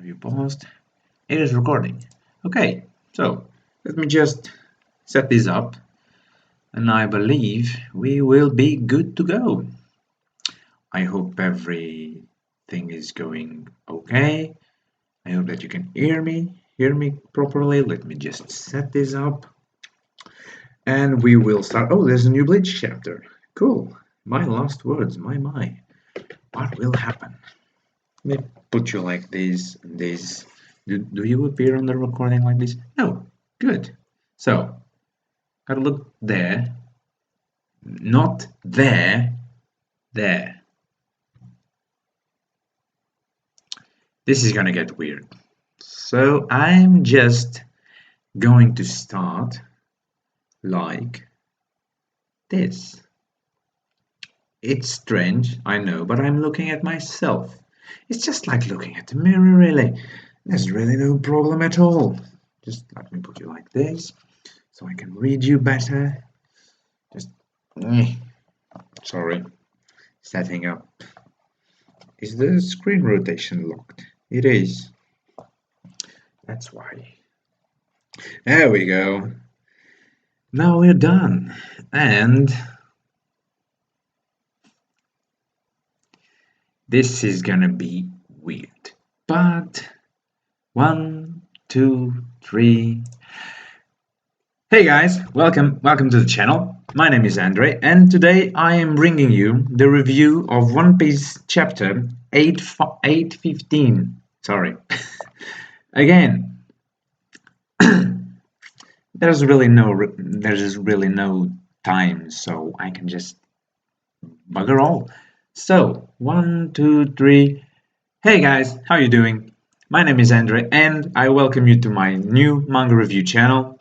Review paused. It is recording. Okay, so let me just set this up and I believe we will be good to go. I hope everything is going okay. I hope that you can hear me properly. Let me just set this up and we will start. Oh, there's a new Bleach chapter. Cool. My last words, my. What will happen? Let me put you like this and this. Do you appear on the recording like this? No. Good. So, gotta look there. Not there. There. This is gonna get weird. So, I'm just going to start like this. It's strange, I know, but I'm looking at myself. It's just like looking at the mirror, really. There's really no problem at all. Just let me put you like this, so I can read you better. Just, sorry, setting up. Is the screen rotation locked? It is. That's why. There we go. Now we're done. And this is gonna be weird. But 1, 2, 3. Hey guys, welcome to the channel. My name is Andre, and today I am bringing you the review of One Piece chapter 815. Sorry. Again, there's really no time, so I can just bugger all. So 1, 2, 3. Hey guys, how you doing? My name is Andre, and I welcome you to my new manga review channel.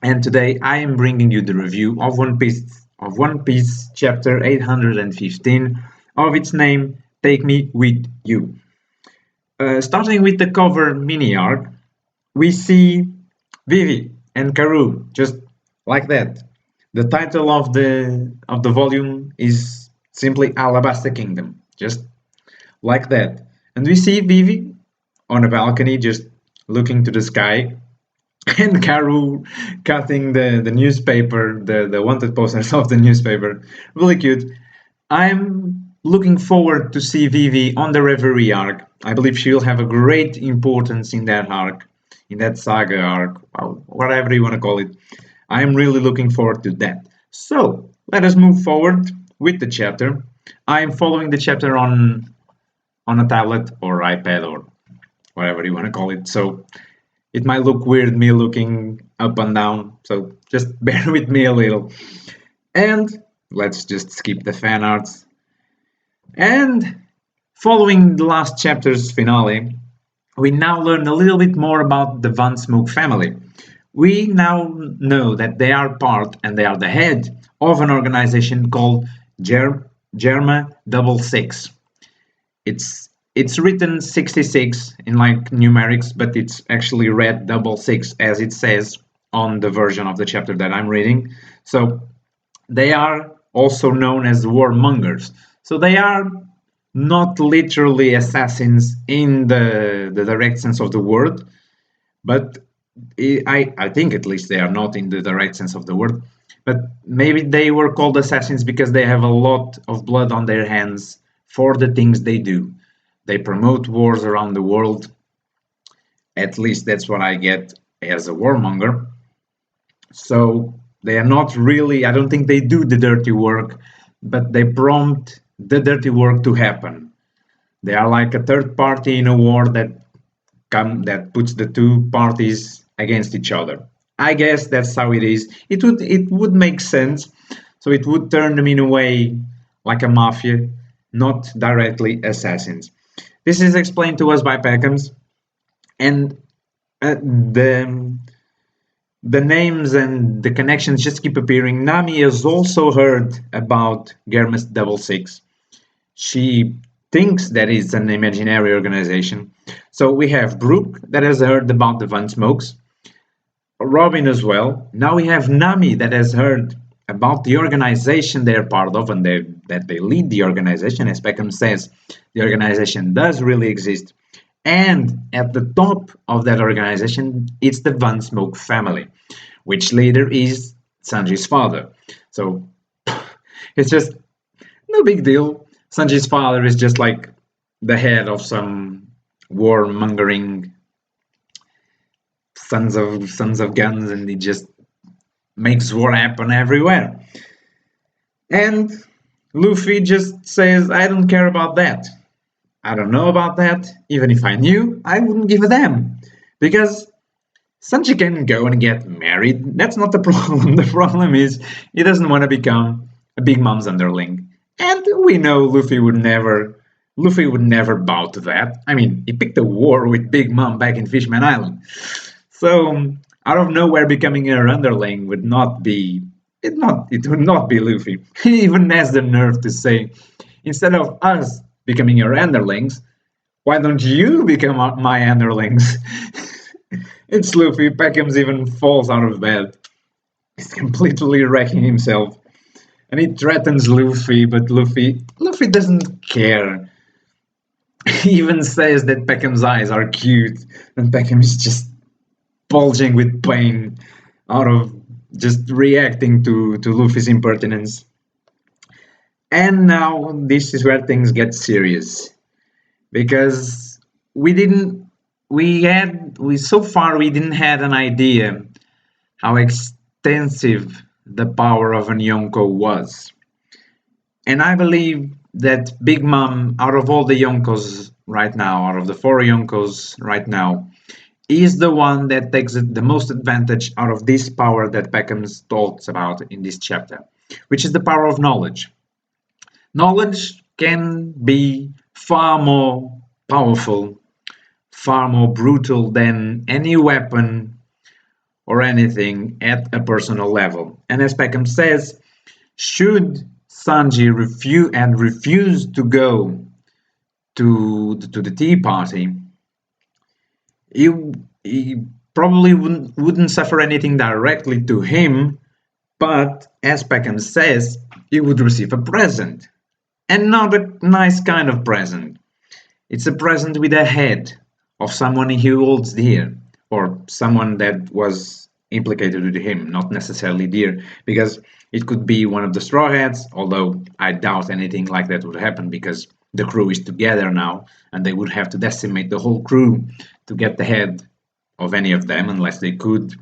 And today I am bringing you the review of One Piece chapter 815 of its name, Take Me With You. Starting with the cover mini arc, we see Vivi and Karoo just like that. The title of the volume is simply Alabasta Kingdom, just like that. And we see Vivi on a balcony just looking to the sky, and Karoo cutting the newspaper, the wanted posters of the newspaper. Really cute. I'm looking forward to see Vivi on the Reverie arc. I believe she'll have a great importance in that arc, in that saga arc, whatever you want to call it. I'm really looking forward to that. So, let us move forward with the chapter. I'm following the chapter on a tablet or iPad or whatever you want to call it. So, it might look weird me looking up and down, so just bear with me a little. And let's just skip the fan arts. And following the last chapter's finale, we now learn a little bit more about the Van Smoke family. We now know that they are part and they are the head of an organization called Germa 66. It's written 66 in like numerics, but it's actually read 66 as it says on the version of the chapter that I'm reading. So they are also known as warmongers. So they are not literally assassins in the direct sense of the word, but I think at least they are not in the direct sense of the word. But maybe they were called assassins because they have a lot of blood on their hands for the things they do. They promote wars around the world. At least that's what I get as a warmonger. So they are not really, I don't think they do the dirty work, but they prompt the dirty work to happen. They are like a third party in a war that puts the two parties against each other. I guess that's how it is. It would make sense. So it would turn them in a way like a mafia, not directly assassins. This is explained to us by Peckham's, and the names and the connections just keep appearing. Nami has also heard about Germa's 66. She thinks that it's an imaginary organization. So we have Brooke that has heard about the Van Smokes, Robin as well. Now we have Nami that has heard about the organization they're part of and that they lead the organization. As Peckham says, the organization does really exist. And at the top of that organization, it's the Van Smoke family, which leader is Sanji's father. So it's just no big deal. Sanji's father is just like the head of some warmongering sons of guns, and he just makes war happen everywhere. And Luffy just says, I don't care about that. I don't know about that. Even if I knew, I wouldn't give a damn. Because Sanji can go and get married. That's not the problem. The problem is he doesn't want to become a Big Mom's underling. And we know Luffy would never bow to that. I mean, he picked a war with Big Mom back in Fishman Island. So out of nowhere becoming her underling would not be it would not be Luffy. He even has the nerve to say, instead of us becoming your underlings, why don't you become my underlings? It's Luffy. Peckham's even falls out of bed. He's completely wrecking himself. And he threatens Luffy, but Luffy doesn't care. He even says that Peckham's eyes are cute, and Peckham is just bulging with pain out of just reacting to Luffy's impertinence. And now this is where things get serious. Because we so far we didn't have an idea how extensive the power of an Yonko was. And I believe that Big Mom, out of all the Yonkos right now, out of the four Yonkos right now, is the one that takes the most advantage out of this power that Peckham talks about in this chapter, which is the power of knowledge. Knowledge can be far more powerful, far more brutal than any weapon or anything at a personal level. And as Peckham says, should Sanji refuse to go to the tea party, he probably wouldn't suffer anything directly to him, but as Peckham says, he would receive a present. And not a nice kind of present. It's a present with a head of someone he holds dear, or someone that was implicated with him, not necessarily dear, because it could be one of the Straw Hats, although I doubt anything like that would happen because the crew is together now, and they would have to decimate the whole crew to get the head of any of them, unless they could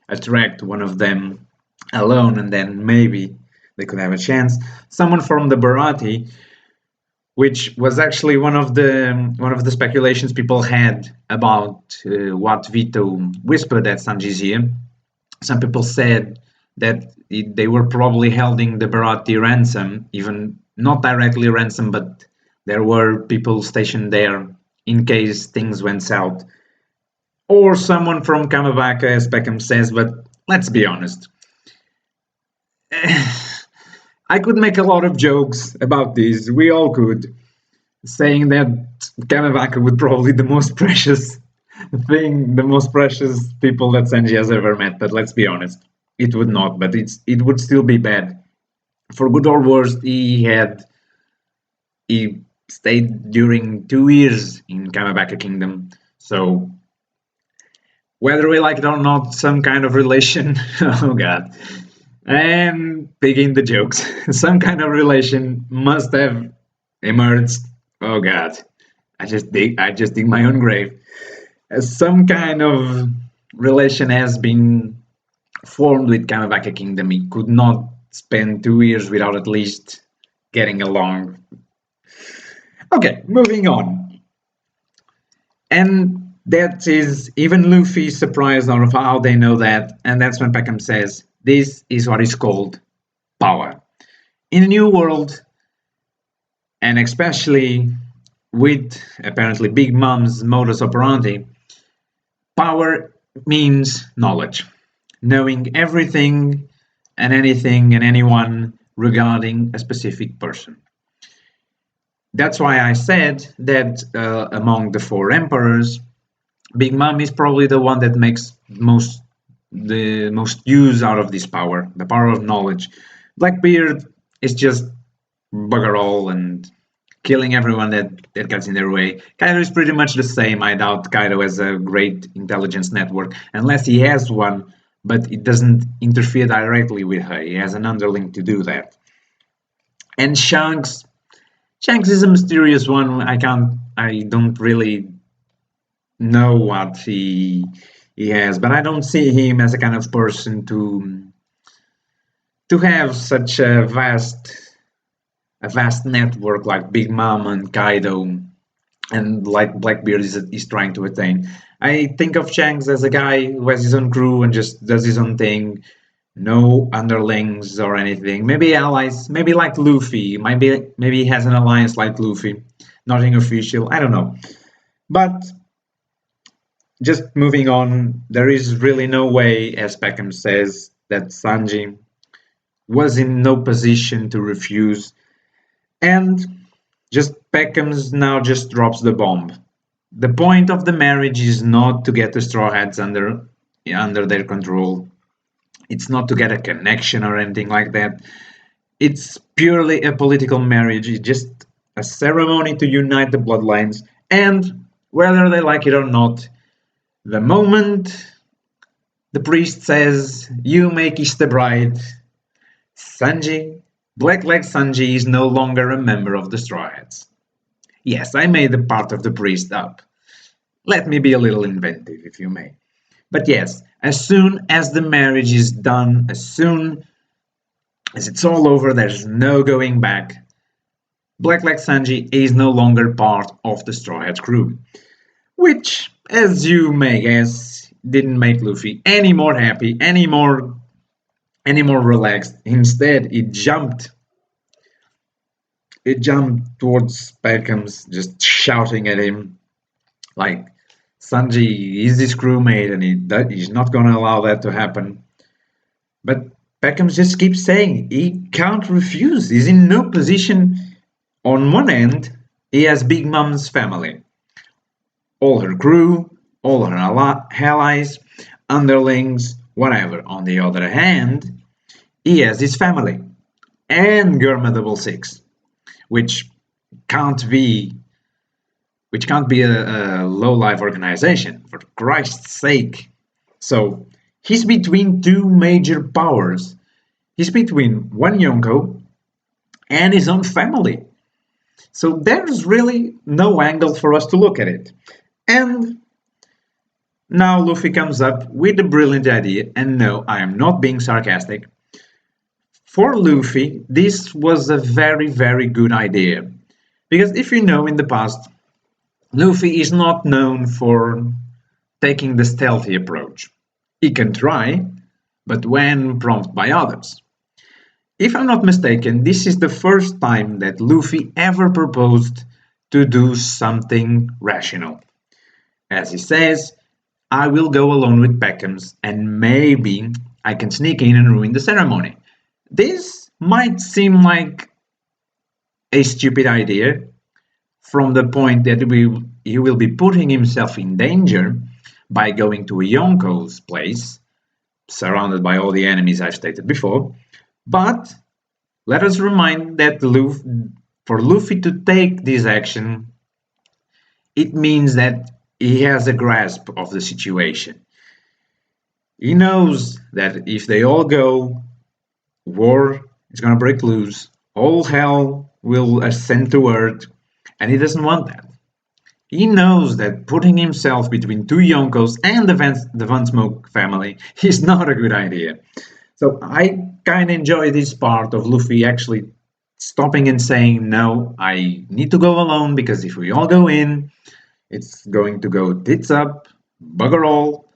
attract one of them alone, and then maybe they could have a chance. Someone from the Baratie, which was actually one of the speculations people had about what Vito whispered at Sanji's ear. Some people said that they were probably holding the Baratie ransom, even not directly ransom, but there were people stationed there in case things went south. Or someone from Kamabaka, as Peckham says, but let's be honest. I could make a lot of jokes about this. We all could, saying that Kamabaka would probably the most precious the most precious people that Sanji has ever met. But let's be honest, it would not. But it would still be bad. For good or worse, he stayed during 2 years in Kamabaka Kingdom. So whether we like it or not, some kind of relation. Oh God. And begin the jokes. Some kind of relation must have emerged. Oh God, I just dig my own grave. Some kind of relation has been formed with Kamabaka Kingdom. He could not spend 2 years without at least getting along. Okay, moving on. And that is even Luffy surprised out of how they know that, and that's when Peckham says, this is what is called power. In a new world, and especially with apparently Big Mom's modus operandi, power means knowledge. Knowing everything and anything and anyone regarding a specific person. That's why I said that among the four emperors, Big Mom is probably the one that makes the most use out of this power, the power of knowledge. Blackbeard is just bugger all and killing everyone that gets in their way. Kaido is pretty much the same. I doubt Kaido has a great intelligence network, unless he has one, but it doesn't interfere directly with her. He has an underling to do that. And Shanks is a mysterious one. I don't really know what he has, but I don't see him as a kind of person to have such a vast network like Big Mom and Kaido and like Blackbeard is trying to attain. I think of Shanks as a guy who has his own crew and just does his own thing, no underlings or anything. Maybe allies, maybe like Luffy. Maybe he has an alliance like Luffy. Nothing official. I don't know. But just moving on, there is really no way, as Peckham says, that Sanji was in no position to refuse. And just Peckham's now just drops the bomb. The point of the marriage is not to get the Straw Hats under their control. It's not to get a connection or anything like that. It's purely a political marriage. It's just a ceremony to unite the bloodlines. And whether they like it or not, the moment the priest says, "You may kiss the bride," Sanji, Blackleg Sanji is no longer a member of the Straw Hats. Yes, I made the part of the priest up. Let me be a little inventive, if you may. But yes, as soon as the marriage is done, as soon as it's all over, there's no going back. Blackleg Sanji is no longer part of the Straw Hat crew. Which, as you may guess, didn't make Luffy any more happy, any more relaxed. Instead, it jumped towards Peckham's, just shouting at him like, Sanji is his crewmate and he's not going to allow that to happen. But Peckham just keeps saying he can't refuse. He's in no position. On one end, he has Big Mom's family. All her crew, all her allies, underlings, whatever. On the other hand, he has his family and Germa 66, which can't be a low-life organization, for Christ's sake. So he's between two major powers. He's between one Yonko and his own family. So there's really no angle for us to look at it. And now Luffy comes up with a brilliant idea, and no, I am not being sarcastic. For Luffy, this was a very, very good idea. Because if you know, in the past, Luffy is not known for taking the stealthy approach. He can try, but when prompted by others. If I'm not mistaken, this is the first time that Luffy ever proposed to do something rational. As he says, I will go alone with Peckham's and maybe I can sneak in and ruin the ceremony. This might seem like a stupid idea from the point that he will be putting himself in danger by going to a Yonko's place, surrounded by all the enemies I've stated before. But let us remind that for Luffy to take this action, it means that he has a grasp of the situation. He knows that if they all go, war is going to break loose, all hell will ascend to earth, and he doesn't want that. He knows that putting himself between two Yonkos and the Van Smoke family is not a good idea. So I kind of enjoy this part of Luffy actually stopping and saying, no, I need to go alone because if we all go in, it's going to go tits up, bugger all.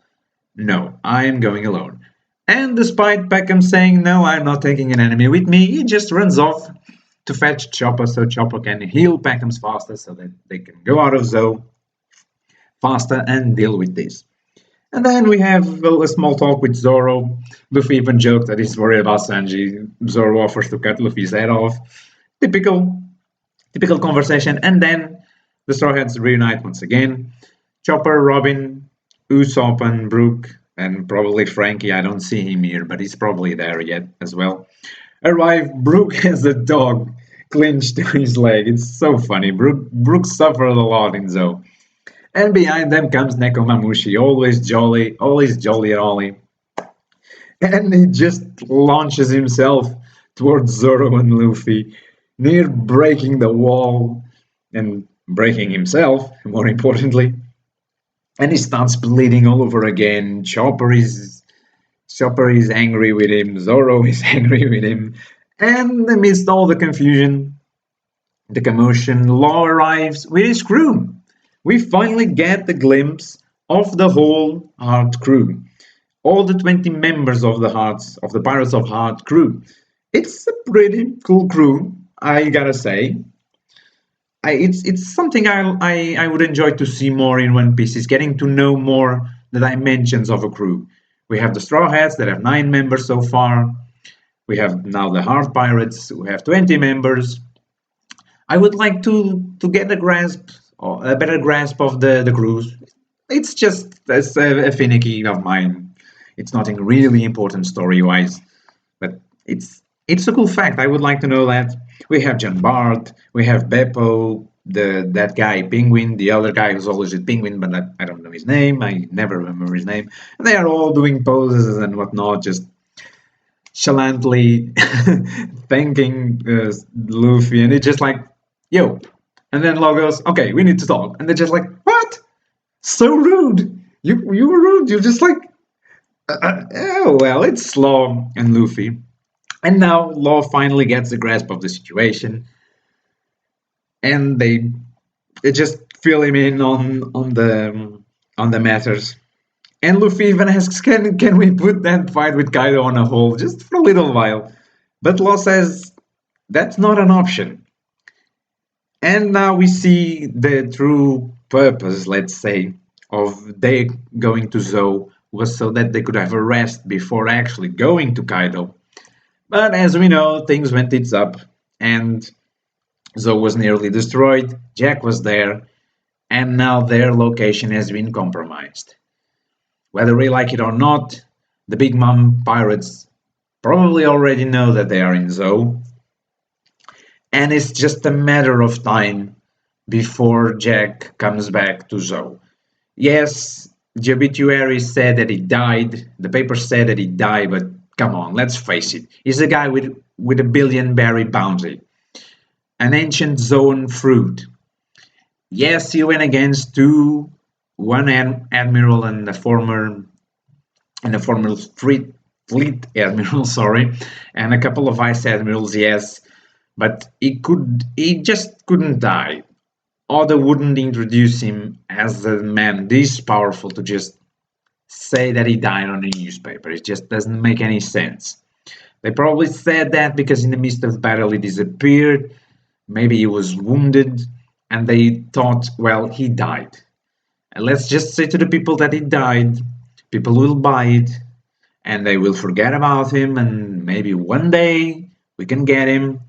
No, I am going alone. And despite Peckham saying, no, I'm not taking an enemy with me, he just runs off to fetch Chopper so Chopper can heal Peckham's faster so that they can go out of Zou faster and deal with this. And then we have a small talk with Zoro. Luffy even joked that he's worried about Sanji. Zoro offers to cut Luffy's head off. Typical conversation. And then the Straw Hats reunite once again. Chopper, Robin, Usopp, and Brook, and probably Frankie. I don't see him here, but he's probably there yet as well. Arrive. Brook has a dog clinched to his leg. It's so funny. Brook suffered a lot in Zou. And behind them comes Nekomamushi, always jolly and Ollie. And he just launches himself towards Zoro and Luffy, near breaking the wall and breaking himself, more importantly. And he starts bleeding all over again. Chopper is angry with him, Zoro is angry with him, and amidst all the confusion, the commotion, Law arrives with his crew. We finally get a glimpse of the whole Heart crew. All the 20 members of the Pirates of Heart crew. It's a pretty cool crew, I gotta say. It's something I would enjoy to see more in One Piece, is getting to know more the dimensions of a crew. We have the Straw Hats that have 9 members so far. We have now the Heart Pirates who have 20 members. I would like to get a grasp, or a better grasp of the crews. It's just a finicky of mine. It's nothing really important story wise, but it's a cool fact. I would like to know that. We have John Bart, we have Beppo, that guy Penguin, the other guy who's always with Penguin, but I don't know his name. I never remember his name. And they are all doing poses and whatnot, just chalantly thanking Luffy, and it's just like, yo. And then Law goes, okay, we need to talk. And they're just like, what? So rude. You were rude. You're just like, oh, well, it's Law and Luffy. And now Law finally gets a grasp of the situation, and they just fill him in on the matters. And Luffy even asks, can we put that fight with Kaido on a hold just for a little while? But Law says that's not an option. And now we see the true purpose, let's say, of they going to Zou was so that they could have a rest before actually going to Kaido. But as we know, things went tits up, and Zou was nearly destroyed, Jack was there, and now their location has been compromised. Whether we like it or not, the Big Mom pirates probably already know that they are in Zou, and it's just a matter of time before Jack comes back to Zou. Yes, the obituary said that he died, the paper said that he died, but come on, let's face it. He's a guy with a billion berry bounty. An ancient zone fruit. Yes, he went against one admiral and a former fleet admiral, sorry, and a couple of vice admirals, yes, but he just couldn't die. Oda wouldn't introduce him as a man this powerful to just say that he died on a newspaper. It just doesn't make any sense. They probably said that because in the midst of battle he disappeared, maybe he was wounded, and they thought, well, he died. And let's just say to the people that he died, people will buy it, and they will forget about him, and maybe one day we can get him,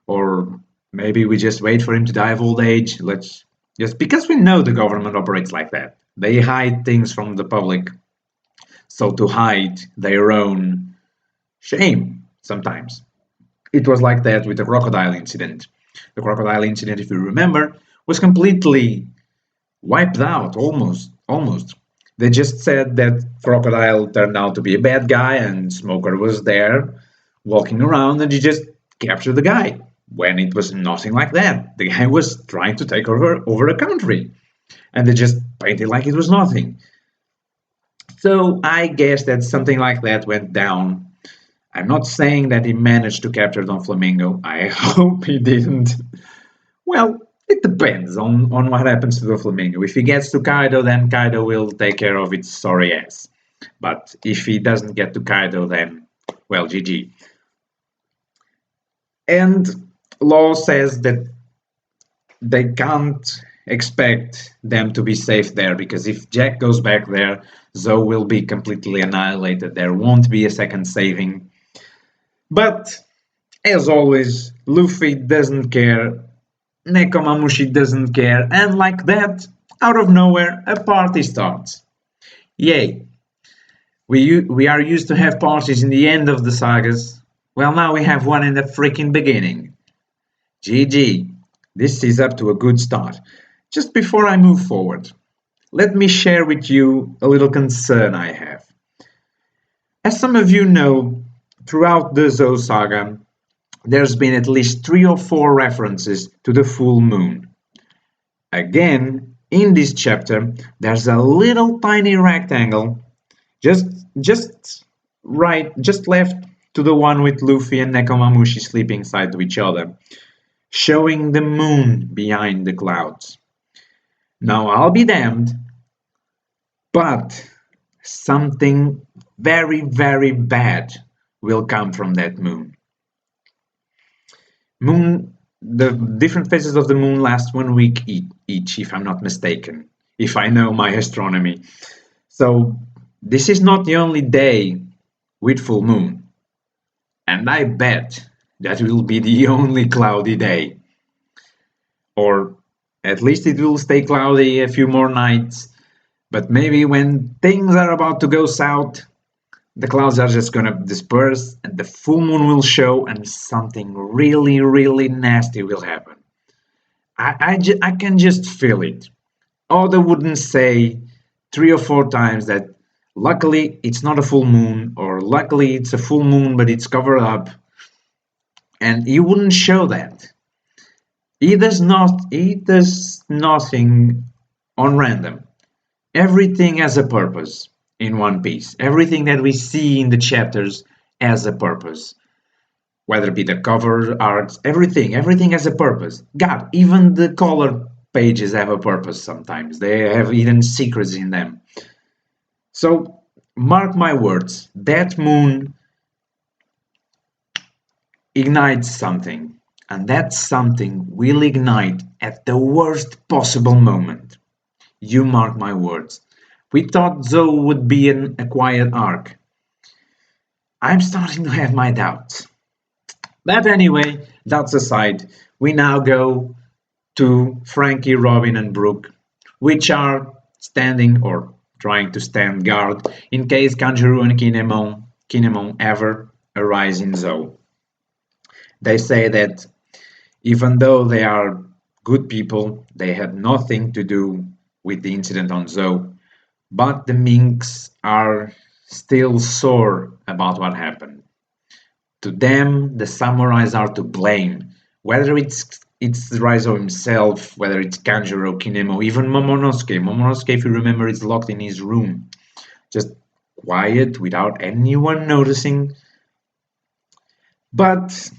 or maybe we just wait for him to die of old age. Let's just, because we know the government operates like that. They hide things from the public. So to hide their own shame, sometimes. It was like that with the crocodile incident. The crocodile incident, if you remember, was completely wiped out, almost. They just said that Crocodile turned out to be a bad guy and Smoker was there walking around and he just captured the guy. When it was nothing like that. The guy was trying to take over a country. And they just painted like it was nothing. So I guess that something like that went down. I'm not saying that he managed to capture Don Flamingo. I hope he didn't. Well, it depends on what happens to Don Flamingo. If he gets to Kaido, then Kaido will take care of its sorry ass. But if he doesn't get to Kaido, then, well, GG. And Law says that they can't expect them to be safe there, because if Jack goes back there, Zou will be completely annihilated. There won't be a second saving. But, as always, Luffy doesn't care, Nekomamushi doesn't care, and like that, out of nowhere, a party starts. Yay! We are used to have parties in the end of the sagas. Well, now we have one in the freaking beginning. GG, this is up to a good start. Just before I move forward, let me share with you a little concern I have. As some of you know, throughout the Zoe saga, there's been at least 3 or 4 references to the full moon. Again, in this chapter, there's a little tiny rectangle just just left to the one with Luffy and Nekomamushi sleeping side to each other, showing the moon behind the clouds. Now I'll be damned, but something very, very bad will come from that moon. The different phases of the moon last 1 week each, if I'm not mistaken, if I know my astronomy. So this is not the only day with full moon, and I bet that will be the only cloudy day. Or at least it will stay cloudy a few more nights, but maybe when things are about to go south, the clouds are just gonna disperse and the full moon will show and something really, really nasty will happen. I can just feel it. Oda wouldn't say 3 or 4 times that luckily it's not a full moon or luckily it's a full moon but it's covered up. And he wouldn't show that. He does nothing on random. Everything has a purpose in One Piece. Everything that we see in the chapters has a purpose. Whether it be the cover arts, everything has a purpose. God, even the color pages have a purpose sometimes. They have hidden secrets in them. So, mark my words, that moon ignites something, and that something will ignite at the worst possible moment. You mark my words. We thought Zoe would be a quiet arc. I'm starting to have my doubts. But anyway, doubts aside, we now go to Frankie, Robin, and Brooke, which are standing or trying to stand guard in case Kanjuro and Kinemon ever arise in Zoe. They say that even though they are good people, they had nothing to do with the incident on Zoe, but the Minks are still sore about what happened. To them, the samurais are to blame, whether it's Raizo himself, whether it's Kanjuro, Kinemo, even Momonosuke. Momonosuke, if you remember, is locked in his room, just quiet, without anyone noticing. But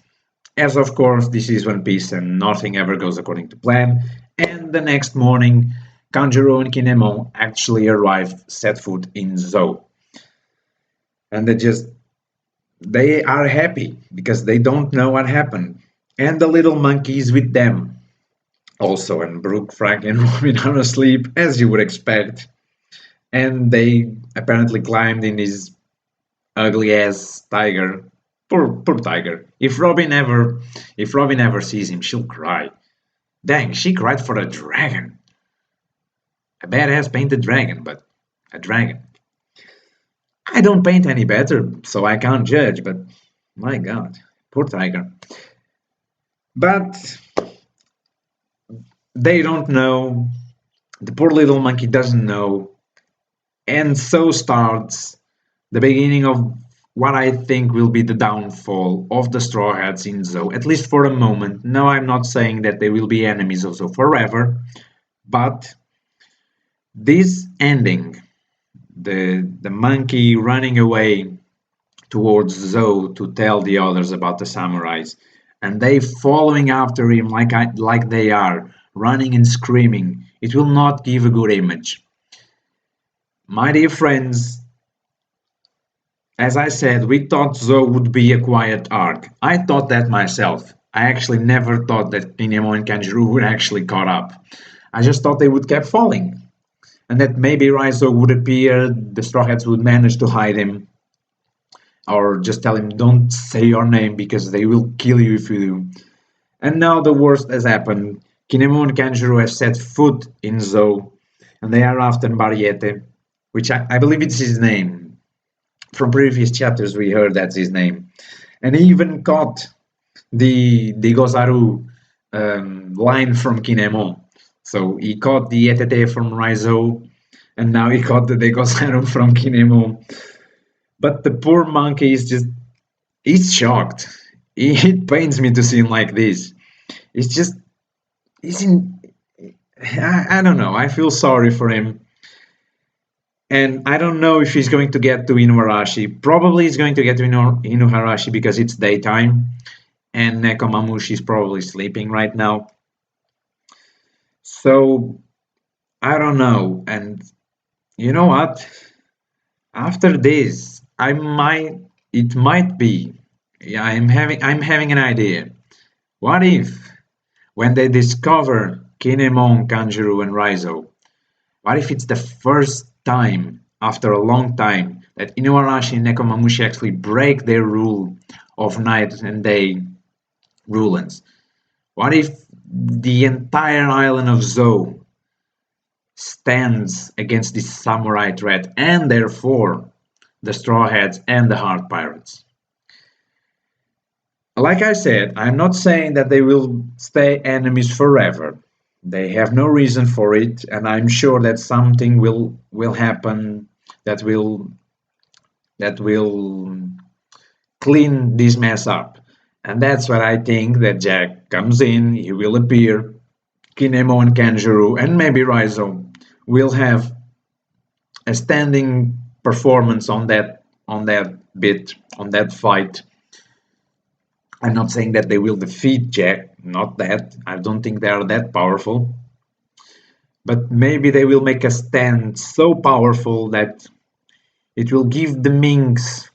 as of course, this is One Piece and nothing ever goes according to plan. And the next morning, Kanjuro and Kinemon actually arrive, set foot in Zoe. And they are happy because they don't know what happened. And the little monkey is with them also. And Brooke, Frank, and Robin are asleep, as you would expect. And they apparently climbed in his ugly ass tiger. Poor tiger. If Robin ever sees him, she'll cry. Dang, she cried for a dragon. A badass painted dragon, but a dragon. I don't paint any better, so I can't judge, but my god, poor tiger. But they don't know, the poor little monkey doesn't know, and so starts the beginning of what I think will be the downfall of the Straw Hats in Zoe, at least for a moment. No, I'm not saying that they will be enemies of Zoe forever, but this ending, the monkey running away towards Zoe to tell the others about the samurais, and they following after him like they are, running and screaming, it will not give a good image. My dear friends, as I said, we thought Zoe would be a quiet arc. I thought that myself. I actually never thought that Kinemon and Kanjuro would actually caught up. I just thought they would keep falling. And that maybe Raizo would appear, the Straw Hats would manage to hide him. Or just tell him, don't say your name because they will kill you if you do. And now the worst has happened. Kinemon and Kanjuro have set foot in Zoe. And they are after Bariete, which I believe it's his name. From previous chapters we heard that's his name. And he even caught the Gozaru line from Kinemon. So he caught the ETT from Raizo, and now he caught the Deco Serum from Kinemon. But the poor monkey is just, he's shocked. It pains me to see him like this. It's just, he's in, I don't know, I feel sorry for him. And I don't know if he's going to get to Inuarashi. Probably he's going to get to Inuarashi because it's daytime, and Nekomamushi is probably sleeping right now. So I don't know. And you know what? After this, it might be. Yeah, I'm having an idea. What if when they discover Kinemon, Kanjuro, and Raizo, what if it's the first time after a long time that Inuarashi and Nekomamushi actually break their rule of night and day rulings? What if the entire island of Zou stands against this samurai threat and therefore the Straw Hats and the Heart Pirates? Like I said, I'm not saying that they will stay enemies forever. They have no reason for it, and I'm sure that something will happen that will that will clean this mess up. And that's where I think that Jack comes in, he will appear, Kinemo and Kanjuro and maybe Raizo will have a standing performance on that bit, on that fight. I'm not saying that they will defeat Jack, not that. I don't think they are that powerful. But maybe they will make a stand so powerful that it will give the Minks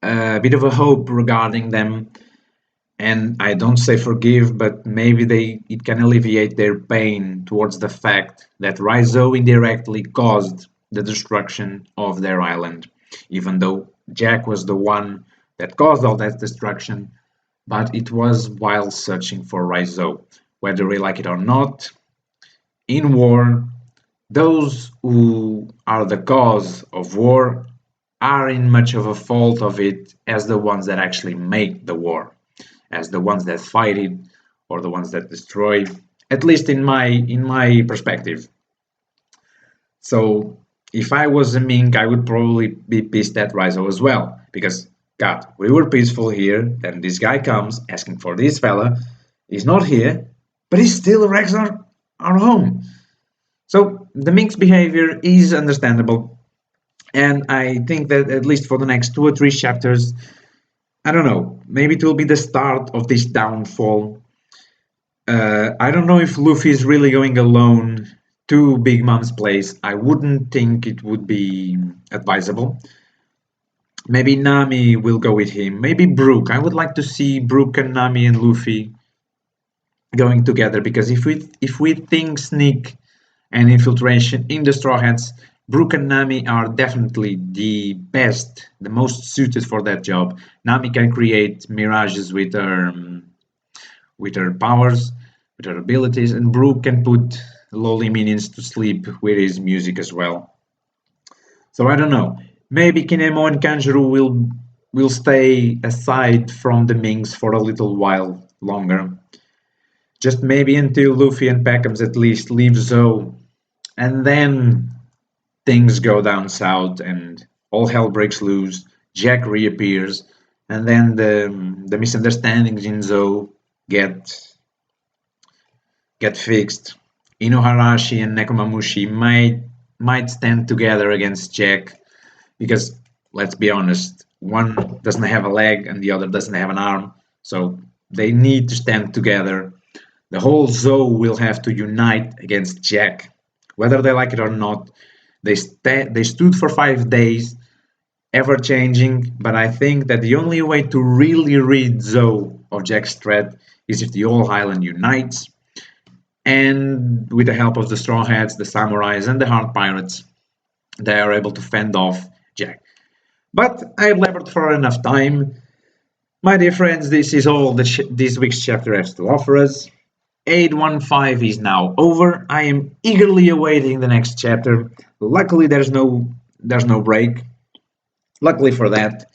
a bit of a hope regarding them. And I don't say forgive, but maybe it can alleviate their pain towards the fact that Raizo indirectly caused the destruction of their island, even though Jack was the one that caused all that destruction, but it was while searching for Raizo. Whether we like it or not, in war, those who are the cause of war are in much of a fault of it as the ones that actually make the war, as the ones that fight it or the ones that destroy. At least in my perspective. So if I was a mink, I would probably be pissed at Raizo as well, because God, we were peaceful here. Then this guy comes asking for this fella. He's not here, but he still wrecks our home. So the mink's behavior is understandable, and I think that at least for the next 2 or 3 chapters, I don't know, maybe it will be the start of this downfall. I don't know if Luffy is really going alone to Big Mom's place. I wouldn't think it would be advisable. Maybe Nami will go with him. Maybe Brook. I would like to see Brook and Nami and Luffy going together, because if we think sneak and infiltration in the Straw Hats, Brook and Nami are definitely the best, the most suited for that job. Nami can create mirages with her powers, with her abilities, and Brook can put lowly minions to sleep with his music as well. So I don't know. Maybe Kinemo and Kanjuro will stay aside from the Minks for a little while longer. Just maybe until Luffy and Peckham's at least leave Zou, and then things go down south and all hell breaks loose. Jack reappears, and then the misunderstandings in Zou get fixed. Inuharashi and Nekomamushi might stand together against Jack, because let's be honest, one doesn't have a leg and the other doesn't have an arm, so they need to stand together. The whole Zou will have to unite against Jack, whether they like it or not. They stood for 5 days, ever changing, but I think that the only way to really rid Zou of Jack's threat is if the whole island unites, and with the help of the Straw Hats, the Samurais, and the Heart Pirates, they are able to fend off Jack. But I've labored for enough time. My dear friends, this is all that this week's chapter has to offer us. 815 is now over. I am eagerly awaiting the next chapter. Luckily, there's no break. Luckily for that.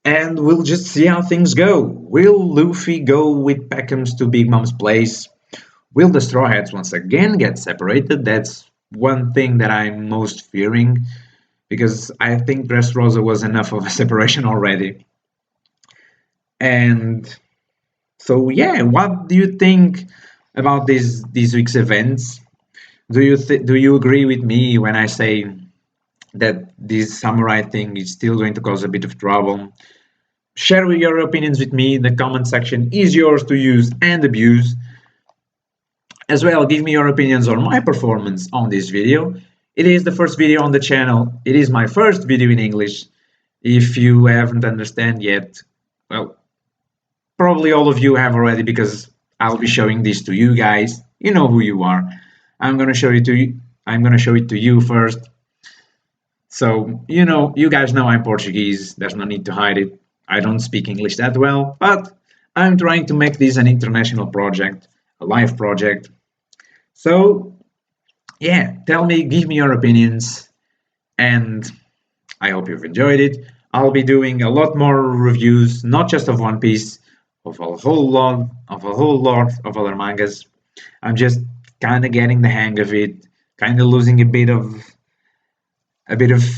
and we'll just see how things go. Will Luffy go with Peckham's to Big Mom's place? Will the Straw Hats once again get separated? That's one thing that I'm most fearing, because I think Dressrosa was enough of a separation already. And so, yeah, what do you think about these week's events? Do you agree with me when I say that this samurai thing is still going to cause a bit of trouble? Share your opinions with me. The comment section is yours to use and abuse. As well, give me your opinions on my performance on this video. It is the first video on the channel. It is my first video in English. If you haven't understand yet, well, probably all of you have already, because I'll be showing this to you guys. You know who you are. I'm gonna show it to you. I'm gonna show it to you first. So you guys know I'm Portuguese. There's no need to hide it. I don't speak English that well, but I'm trying to make this an international project, a live project. So yeah, tell me, give me your opinions, and I hope you've enjoyed it. I'll be doing a lot more reviews, not just of One Piece, of a whole lot of other mangas. I'm just kind of getting the hang of it, kind of losing a bit of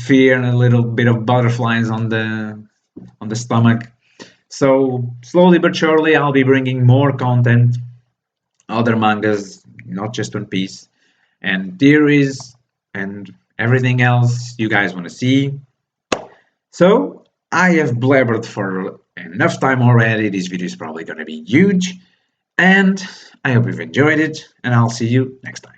fear and a little bit of butterflies on the stomach. So slowly but surely, I'll be bringing more content, other mangas, not just One Piece, and theories and everything else you guys want to see. So I have blabbered for enough time already. This video is probably going to be huge, and I hope you've enjoyed it, and I'll see you next time.